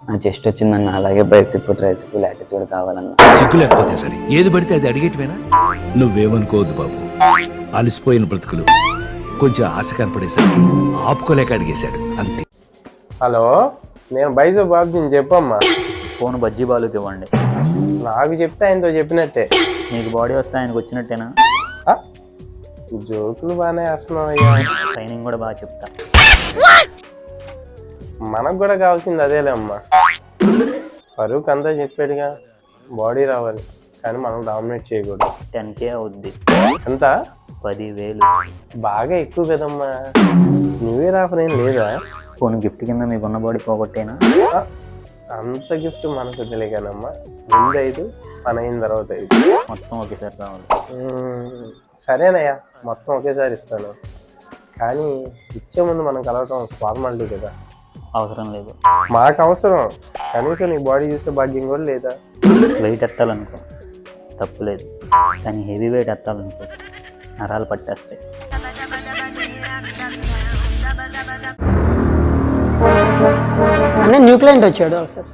నా చెస్ట్ వచ్చిందన్న, అలాగే బైసిప్ ట్రైసిప్ లాటిస్ కూడా కావాలన్న. సిగ్గు లేకపోతే సరే, ఏది పడితే అది అడిగేటివేనా? నువ్వేమనుకోవద్దు బాబు, అలసిపోయిన బ్రతుకులు కొంచెం ఆశ కనపడేసరికి ఆపుకోలేక అడిగేశాడు అంతే. హలో, నేను బైసిప్ బాబుని చెప్పమ్మా. ఫోన్ బజ్జీ బాలుకి ఇవ్వండి. నాకు చెప్తే ఆయనతో చెప్పినట్టే. నీకు బాడీ వస్తే ఆయనకు వచ్చినట్టేనా? జోకులు బాగానే వేస్తున్నావు అయ్యా. ట్రైనింగ్ కూడా బాగా చెప్తా. మనకు కూడా కావాల్సింది అదేలే అమ్మా. ఫరూక్ అంతా చెప్పాడుగా, బాడీ రావాలి కానీ మనం డామినేట్ చేయకూడదు. 10K అవుద్ది. ఎంత? 10,000. బాగా ఎక్కువ కదమ్మా. న్యూ ఇయర్ ఆఫర్ ఏం లేదా? ఫోన్ గిఫ్ట్ కింద మీకున్న బాడీ పోగొట్టేనా? అంత గిఫ్ట్ మనకు తెలియగానమ్మా. ముందు 5, పని అయిన తర్వాత 5. మొత్తం ఒకేసారి కావాలి. సరేనయ్యా, మొత్తం ఒకేసారి ఇస్తాను. కానీ ఇచ్చే ముందు మనం కలవటం ఫార్మాలిటీ కదా. అవసరం లేదు. మాకు అవసరం. కనీసం నీ బాడీ చూసే భాగ్యం కూడా లేదా? వెయిట్ ఎత్తాలనుకో తప్పులేదు, కానీ హెవీ వెయిట్ ఎత్తాలనుకో నరాలు పట్టేస్తాయి. అన్న న్యూ క్లయింట్ వచ్చాడు ఒకసారి.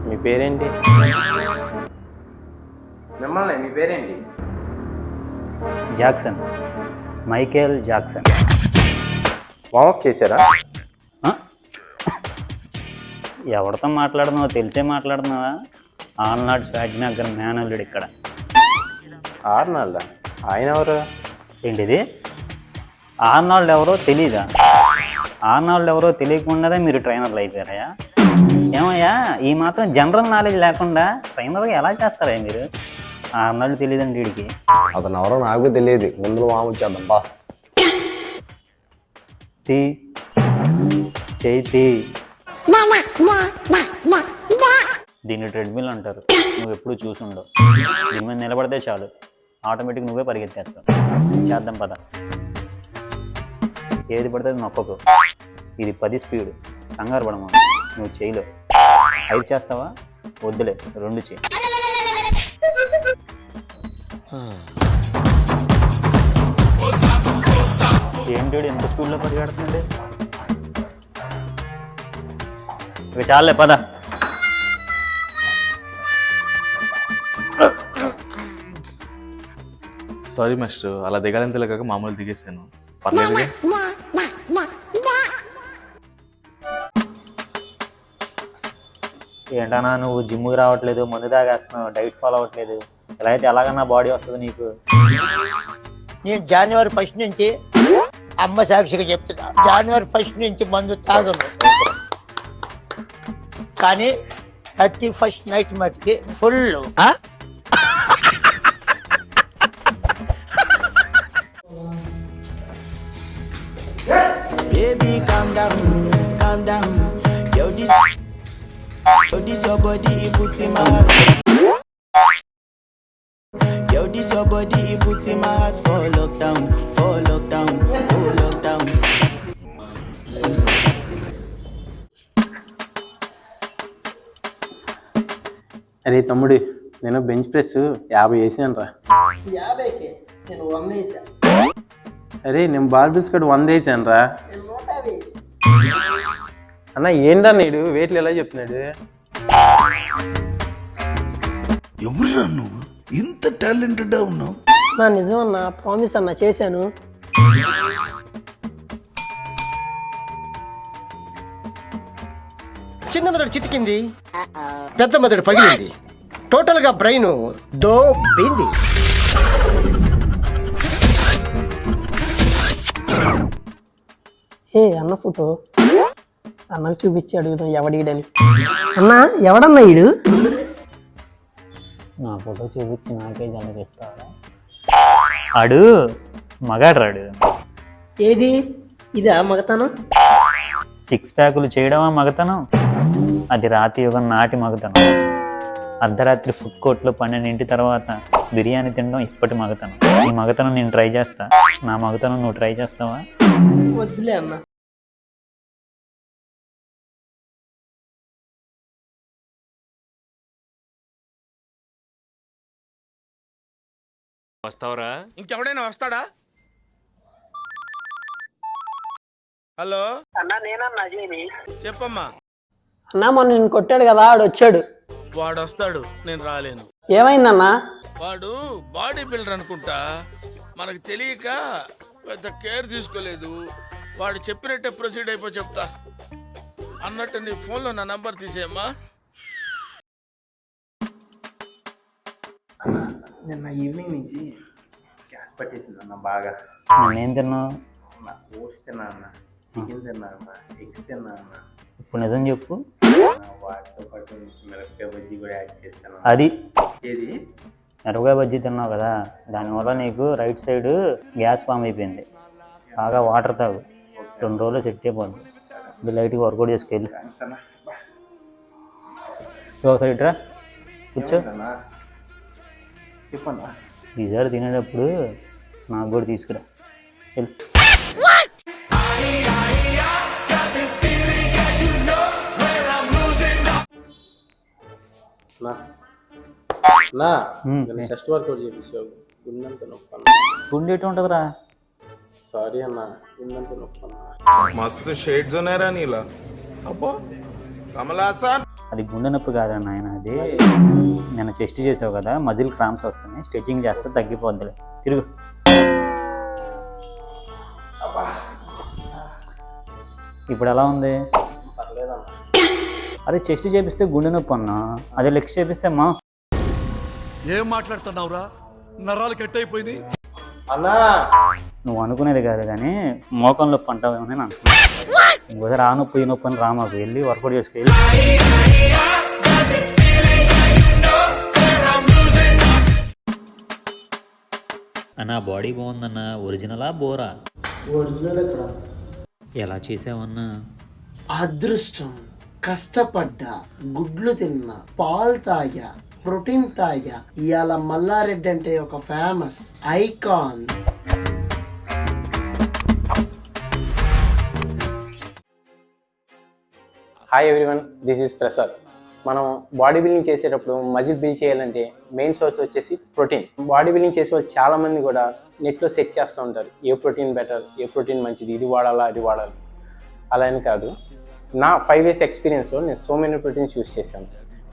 మీ పేరేంటి? మిమ్మల్ని, మీ పేరేంటి? Jackson, Michael Jackson. వామప్ చేశారా? ఎవరితో మాట్లాడుతున్నావో తెలిసే మాట్లాడుతున్నావా? ఆర్నాల్డ్ ష్వార్జ్నెగ్గర్ మేనల్లుడు ఇక్కడ. ఆర్నాల్డా? ఆయన ఎవరు? ఏంటిది? ఆర్నాల్డ్ ఎవరో తెలీదా? ఆర్నాల్డ్ ఎవరో తెలియకుండానే మీరు ట్రైనర్లు అయిపోయారయ్యా? ఏమయ్యా, ఈ మాత్రం జనరల్ నాలెడ్జ్ లేకుండా ట్రైనర్గా ఎలా చేస్తారా మీరు? ఆర్నాల్డ్ తెలియదండి వీడికి. అతను ఎవరో నాకు తెలియదు. ముందు వామప్ చేద్దాం బా. తీ చేయి. దీన్ని ట్రెడ్మిల్ అంటారు. నువ్వు ఎప్పుడు చూసుండవు. దీని మీద నిలబడితే చాలు, ఆటోమేటిక్ నువ్వే పరిగెత్తేస్తావు. చేద్దాం పద. ఏది పడితే నొక్కకు. ఇది 10 స్పీడ్. కంగారు పడమా. నువ్వు చేయలేవు. 5 చేస్తావా? వద్దులే, 2 చేయి. ఏంటి ఎంత స్పీడ్లో పరిగెడుతుంది? ఇక చాలే పద. సారీ మాస్టర్, అలా దిగాలని తెలియక మామూలు దిగేసాను. పర్లేదుగా. ఏంటన్నా నువ్వు జిమ్కి రావట్లేదు, మందు తాగేస్తున్నావు, డైట్ ఫాలో అవ్వట్లేదు. ఇలా అయితే ఎలాగన్నా బాడీ వస్తుంది నీకు? నేను జనవరి 1 నుంచి అమ్మ సాక్షిగా చెప్తున్నా, జనవరి 1 నుంచి మందు తాగను. కానీ 31st నైట్ మట్టికి full. Baby, calm down, calm down. Yo, this your body, it puts in my heart. Yo, this your body, it puts in my heart for lockdown, oh lockdown. అరే తమ్ముడు, నేను బెంచ్ ప్రెస్ 50 వేసాను రా. 50కి నేను 100 వేసా. అరే నేను బార్బిల్స్ కూడా 100 వేసాను రా. నేను 150 వేసా. అన్న ఏంటా నీడు వెయిట్లు ఎలా చెప్తున్నాడు? ఎవరురా నువ్వు ఇంత టాలెంటెడ్ ఉన్నావు? నా నిజం అన్న, ప్రామిస్ అన్న, చేశాను. చిన్న మెదడు చితికింది, పెద్ద మెదడు పగిలింది. టోటల్ గా బ్రెయిన్ దోబింది. అన్న ఫోటో అన్నకు చూపించి అడుగుదాం ఎవడీడని. అన్న ఎవడన్నా ఈడు? నా ఫోటో చూపించి నాకే జనకిస్తావా? ఆడు మగాడు రాడు. ఏది ఇదా మగతనం? 6 ప్యాకులు చేయడమా మగతనం? అది రాతి యుగం నాటి మగతనం. అర్ధరాత్రి ఫుడ్ కోర్ట్లో 12 తర్వాత బిర్యానీ తినడం ఇప్పటి మగతనం. ఈ మగతనం నేను ట్రై చేస్తా. నా మగతనం నువ్వు ట్రై చేస్తావా? వద్దులే అన్న. వస్తావరా? ఇంకెవడైనా వస్తాడా? హలో అన్నా, నేనన్నా అజయ్ని. చెప్పమ్మా. అన్నా మొన్న నేను కొట్టాడు కదా ఆడు వచ్చాడు. వాడు వస్తాడు, నేను రాలేను. ఏమైందన్నా? వాడు బాడీ బిల్డర్ అనుకుంటా, మనకు తెలియక పెద్ద కేర్ తీసుకోలేదు. వాడు చెప్పినట్టే ప్రొసీడ్ అయిపో చెప్తా. అన్నట్టు నీ ఫోన్లో నా నంబర్ తీసేయమ్మా. నిన్న ఈవినింగ్ నుంచి గ్యాస్ పట్టేసింది అన్న బాగా. నేనేం తిన్నావు? నా ఓట్స్ తిన్నా అన్న, చికెన్ తిన్నా అన్న, ఎగ్స్ తిన్నా అన్న. ఇప్పుడు నిజం చెప్పు. వాటితో పాటు మిరపకాయ బజ్జీ కూడా యాడ్ చేశాను. అది ఏది? మిరపకాయ బజ్జీ తిన్నావు కదా, దానివల్ల నీకు రైట్ సైడ్ గ్యాస్ ఫామ్ అయిపోయింది. బాగా వాటర్ తాగు, 2 రోజులు సెట్ అయిపోద్ది. ఇది లైట్గా వర్కౌట్ చేసుకెళ్ళి ఒకసారి ఇట్రా కూర్చో. చెప్పన్నా. ఈసారి తినేటప్పుడు నాకు కూడా తీసుకురా. వెళ్ళు. ఫస్ట్ వర్కౌట్ చేపించావు, గుండెంత నొప్పి అన్న. గుండె ఎటు ఉంటుందిరా? సారీ అన్న, గుండెంత నొప్పి అన్న. మస్తు షేడ్స్ ఉన్నాయరా నీలా. అబ్బో కమలాసన్. అది గుండె నొప్పి కాదన్న ఆయన, అది నేను చెస్ట్ చేసావు కదా, మజిల్ క్రాంప్స్ వస్తున్నాయి. స్ట్రెచింగ్ చేస్తే తగ్గిపోద్దిలే. తిరుగు. ఇప్పుడు ఎలా ఉంది? పర్లేదన్న. అదే చెస్ట్ చేపిస్తే గుండె నొప్పి అన్నా, అదే లెగ్స్ చేపిస్తే మా. ఏం మాట్లాడుతున్నావురా? నరాలు కట్ అయిపోయింది. అన్నా నువ్వు అనుకునేది కాదు కానీ మోకాలు నొప్పి అంటావేమో నేను అనుకున్నాను. ఇంకోసారి ఆ నొప్పి ఈ నొప్పి అని రామాకు, వెళ్ళి వర్కౌట్ చేసుకెళ్ళి. అన్నా బాడీ బాగుందన్నా, ఒరిజినలా బోరా? ఒరిజినల్ ఎక్కడ? ఎలా చేసావన్నా? అదృష్టం, కష్టపడ్డా, గుడ్లు తిన్నా, పాలు తాగా, ప్రోటీన్ తాగా. ఇవాళ మల్లారెడ్డి అంటే ఒక famous icon. Hi everyone, this is Prasad. మనం బాడీ బిల్డింగ్ చేసేటప్పుడు మజిల్ బిల్డ్ చేయాలంటే మెయిన్ సోర్స్ వచ్చేసి ప్రోటీన్. బాడీ బిల్డింగ్ చేసే వాళ్ళు చాలామంది కూడా నెట్లో సెర్చ్ చేస్తూ ఉంటారు, ఏ ప్రోటీన్ బెటర్, ఏ ప్రోటీన్ మంచిది, ఇది వాడాలా అది వాడాలి. అలా అని కాదు. నా 5 years ఎక్స్పీరియన్స్లో నేను సో మెనీ ప్రోటీన్స్ యూస్ చేశాను.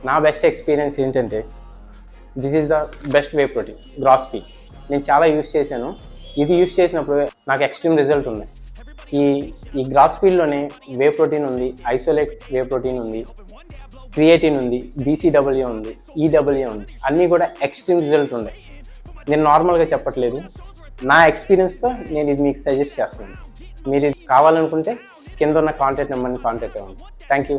నా బెస్ట్ ఎక్స్పీరియన్స్ ఏంటంటే this is the best way protein, grass feed. నేను చాలా యూస్ చేశాను. ఇది యూస్ చేసినప్పుడు నాకు ఎక్స్ట్రీమ్ రిజల్ట్ ఉన్నాయి. ఈ గ్రాస్ ఫీడ్లోనే వే ప్రోటీన్ ఉంది, ఐసోలేట్ వే ప్రోటీన్ ఉంది, క్రియేటిన్ ఉంది, BCAA ఉంది, EAA ఉంది. అన్నీ కూడా ఎక్స్ట్రీమ్ రిజల్ట్ ఉన్నాయి. నేను నార్మల్గా చెప్పట్లేదు, నా ఎక్స్పీరియన్స్తో నేను ఇది మీకు సజెస్ట్ చేస్తున్నాను. మీరు ఇది కావాలనుకుంటే కింద ఉన్న కాంటాక్ట్ నెంబర్ని కాంటాక్ట్ అవ్వండి. Thank you.